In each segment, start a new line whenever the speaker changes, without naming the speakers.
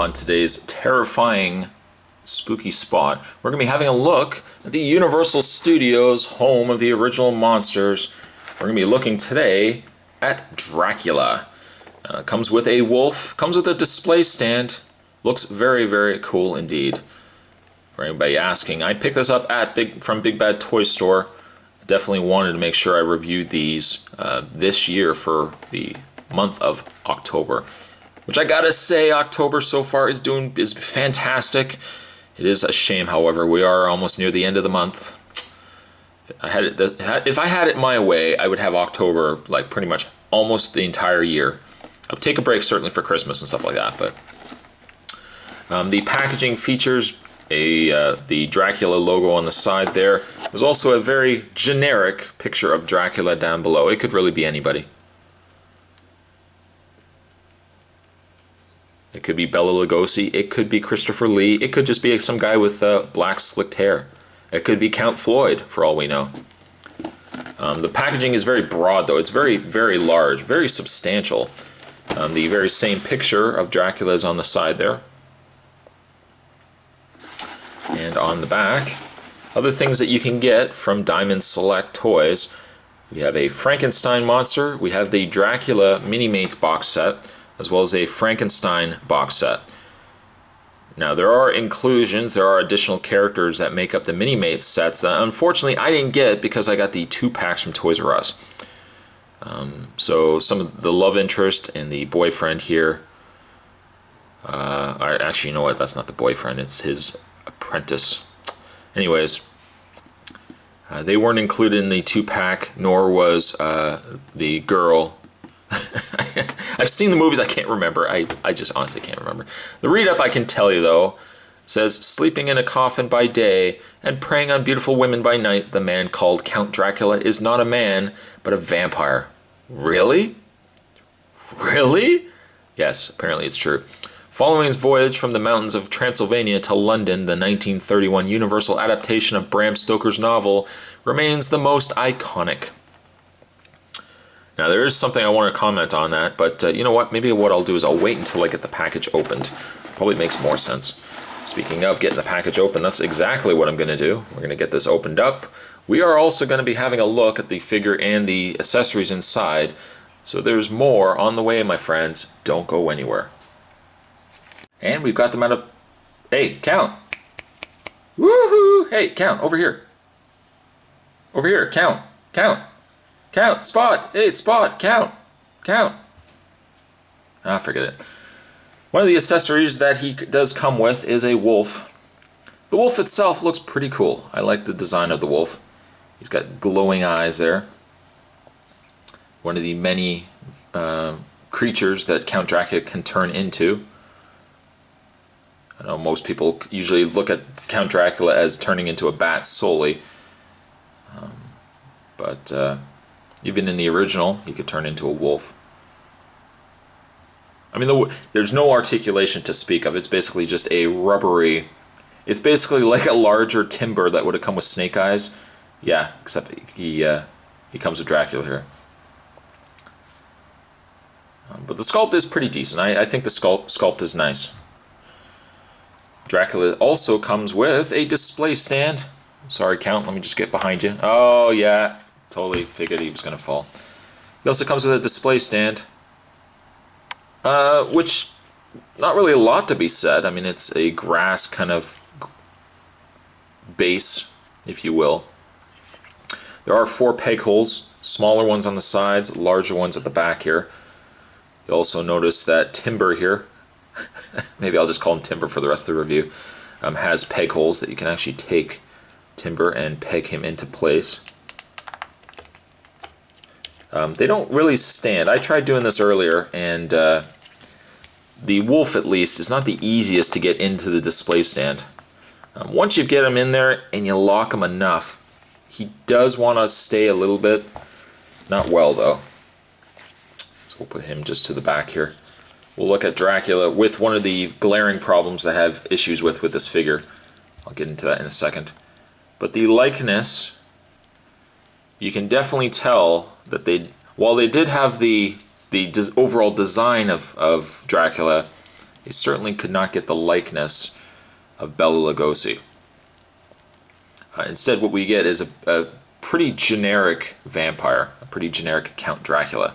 on today's terrifying spooky spot. We're going to be having a look at the Universal Studios home of the original monsters. We're going to be looking today at Dracula. Comes with a wolf, comes with a display stand. Looks very, very cool indeed. For anybody asking, I picked this up at from Big Bad Toy Store. I definitely wanted to make sure I reviewed these this year for the month of October. Which I gotta say, October so far is fantastic. It is a shame, however, we are almost near the end of the month. If I had it my way, I would have October like pretty much almost the entire year. I'll take a break certainly for Christmas and stuff like that, but the packaging features the Dracula logo on the side there. There's also a very generic picture of Dracula down below. It could really be anybody. It could be Bela Lugosi, it could be Christopher Lee, it could just be some guy with black slicked hair. It could be Count Floyd, for all we know. The packaging is very broad, though. It's very, very large, very substantial. The very same picture of Dracula is on the side there. And on the back, other things that you can get from Diamond Select Toys. We have a Frankenstein monster, we have the Dracula Mini-Mates box set, as well as a Frankenstein box set. Now there are inclusions, there are additional characters that make up the Mini-Mates sets that unfortunately I didn't get because I got the 2 packs from Toys R Us. So some of the love interest and the boyfriend here, actually you know what, that's not the boyfriend, it's his apprentice. Anyways, they weren't included in the 2-pack, nor was the girl. I've seen the movies, I can't remember. I just honestly can't remember. The read-up I can tell you though says, sleeping in a coffin by day and preying on beautiful women by night, the man called Count Dracula is not a man, but a vampire. Really? Really? Yes, apparently it's true. Following his voyage from the mountains of Transylvania to London, the 1931 Universal adaptation of Bram Stoker's novel remains the most iconic. Now there is something I want to comment on that, but you know what, maybe what I'll do is I'll wait until I get the package opened. Probably makes more sense. Speaking of getting the package open, that's exactly what I'm going to do. We're going to get this opened up. We are also going to be having a look at the figure and the accessories inside, so there's more on the way, my friends. Don't go anywhere. And we've got them out of... Hey, Count! Woohoo! Hey, Count, over here. Over here, Count, Count. Count, Spot, hey, Spot, Count, Count. Ah, forget it. One of the accessories that he does come with is a wolf. The wolf itself looks pretty cool. I like the design of the wolf. He's got glowing eyes there. One of the many creatures that Count Dracula can turn into. I know most people usually look at Count Dracula as turning into a bat solely. But even in the original, he could turn into a wolf. I mean, there's no articulation to speak of. It's basically just a rubbery... It's basically like a larger timber that would have come with Snake Eyes. Yeah, except he comes with Dracula here. But the sculpt is pretty decent. I think the sculpt is nice. Dracula also comes with a display stand. Sorry, Count, let me just get behind you. Oh, yeah. Totally figured he was going to fall. He also comes with a display stand, which, not really a lot to be said. I mean, it's a grass kind of base, if you will. There are 4 peg holes, smaller ones on the sides, larger ones at the back here. You also notice that timber here, maybe I'll just call him timber for the rest of the review, has peg holes that you can actually take timber and peg him into place. They don't really stand. I tried doing this earlier, and the wolf, at least, is not the easiest to get into the display stand. Once you get him in there and you lock him enough, he does want to stay a little bit. Not well, though. So we'll put him just to the back here. We'll look at Dracula with one of the glaring problems that I have issues with this figure. I'll get into that in a second. But the likeness, you can definitely tell that while they did have the overall design of Dracula, You certainly could not get the likeness of Bela Lugosi. Instead, what we get is a pretty generic vampire, a pretty generic Count Dracula.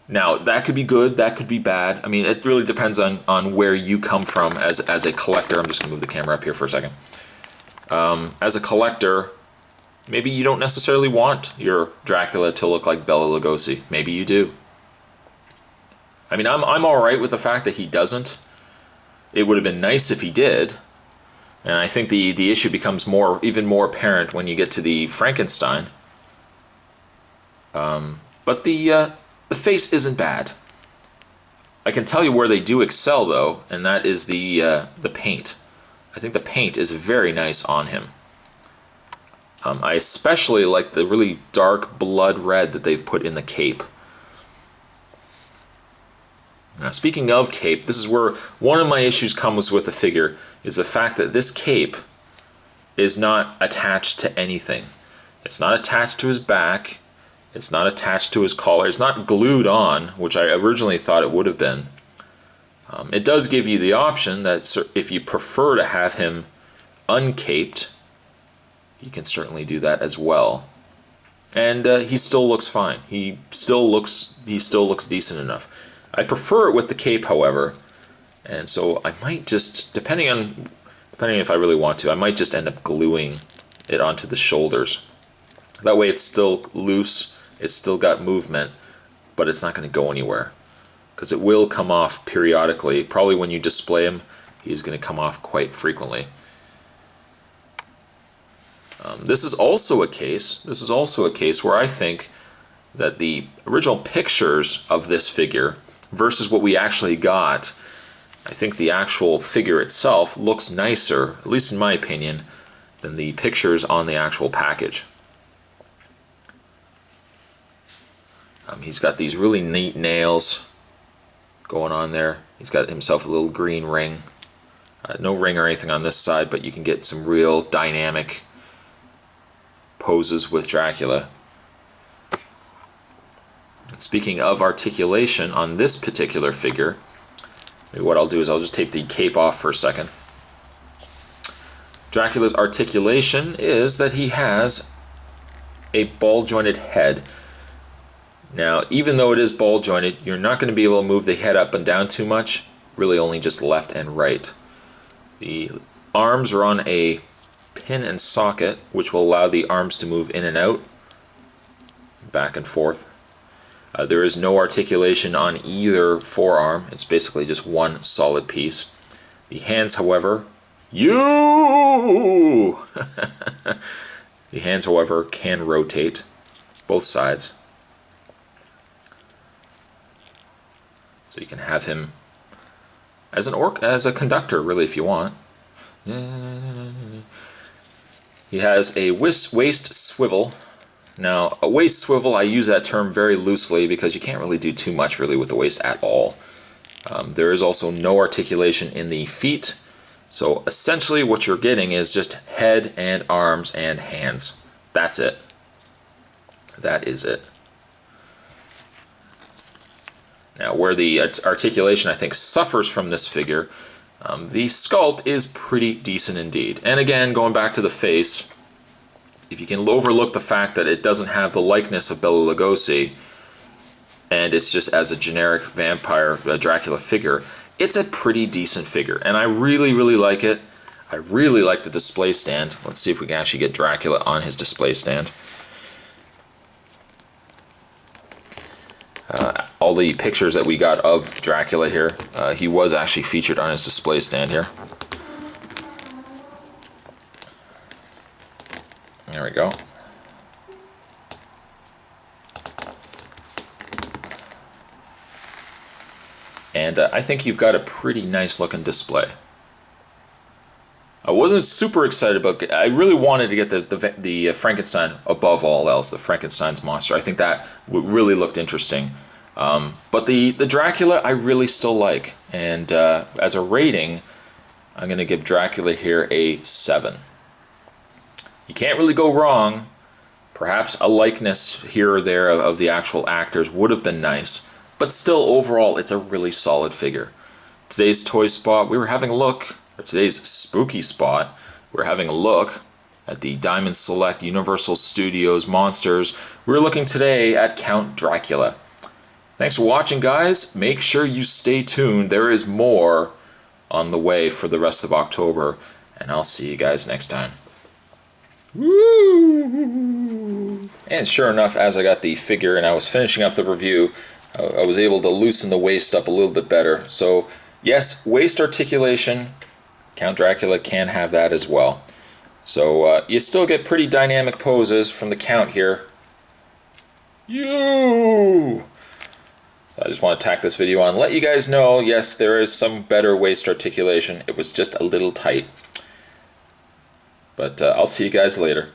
Now, that could be good, that could be bad. I mean, it really depends on where you come from as a collector. I'm just going to move the camera up here for a second. As a collector, maybe you don't necessarily want your Dracula to look like Bela Lugosi. Maybe you do. I mean, I'm all right with the fact that he doesn't. It would have been nice if he did. And I think the issue becomes even more apparent when you get to the Frankenstein. But the face isn't bad. I can tell you where they do excel, though, and that is the paint. I think the paint is very nice on him. I especially like the really dark blood red that they've put in the cape. Now, speaking of cape, this is where one of my issues comes with the figure, is the fact that this cape is not attached to anything. It's not attached to his back. It's not attached to his collar. It's not glued on, which I originally thought it would have been. It does give you the option that if you prefer to have him uncaped, you can certainly do that as well. And he still looks fine. He still looks decent enough. I prefer it with the cape, however, and so I might just, depending if I really want to, I might just end up gluing it onto the shoulders. That way it's still loose, it's still got movement, but it's not going to go anywhere. Because it will come off periodically. Probably when you display him, he's going to come off quite frequently. This is also a case where I think that the original pictures of this figure versus what we actually got, I think the actual figure itself looks nicer, at least in my opinion, than the pictures on the actual package. He's got these really neat nails going on there. He's got himself a little green ring. No ring or anything on this side, but you can get some real dynamic poses with Dracula. And speaking of articulation on this particular figure, maybe what I'll do is I'll just take the cape off for a second. Dracula's articulation is that he has a ball-jointed head. Now, even though it is ball-jointed, you're not going to be able to move the head up and down too much, really only just left and right. The arms are on a pin and socket, which will allow the arms to move in and out, back and forth. There is no articulation on either forearm. It's basically just one solid piece. The hands, however, the hands, however, can rotate both sides. So you can have him as a conductor, really, if you want. He has a waist swivel. Now, a waist swivel, I use that term very loosely because you can't really do too much really with the waist at all. There is also no articulation in the feet. So essentially what you're getting is just head and arms and hands. That's it. That is it. Now, where the articulation, I think, suffers from this figure, the sculpt is pretty decent indeed. And again, going back to the face, if you can overlook the fact that it doesn't have the likeness of Bela Lugosi, and it's just as a generic vampire Dracula figure, it's a pretty decent figure. And I really, really like it. I really like the display stand. Let's see if we can actually get Dracula on his display stand. All the pictures that we got of Dracula here, he was actually featured on his display stand here. There we go. And I think you've got a pretty nice looking display. I wasn't super excited about it. I really wanted to get the Frankenstein above all else, the Frankenstein's monster. I think that really looked interesting. But the Dracula I really still like. And as a rating, I'm going to give Dracula here a 7. You can't really go wrong. Perhaps a likeness here or there of the actual actors would have been nice. but still overall it's a really solid figure. Today's toy spot, we were having a look, or today's spooky spot, we're having a look at the Diamond Select Universal Studios monsters. We're looking today at Count Dracula. Thanks for watching, guys. Make sure you stay tuned. There is more on the way for the rest of October, and I'll see you guys next time. Woo! And sure enough, as I got the figure and I was finishing up the review, I was able to loosen the waist up a little bit better. So yes, waist articulation, Count Dracula can have that as well. So you still get pretty dynamic poses from the Count here. I just want to tack this video on, let you guys know, yes, there is some better waist articulation. It was just a little tight. But I'll see you guys later.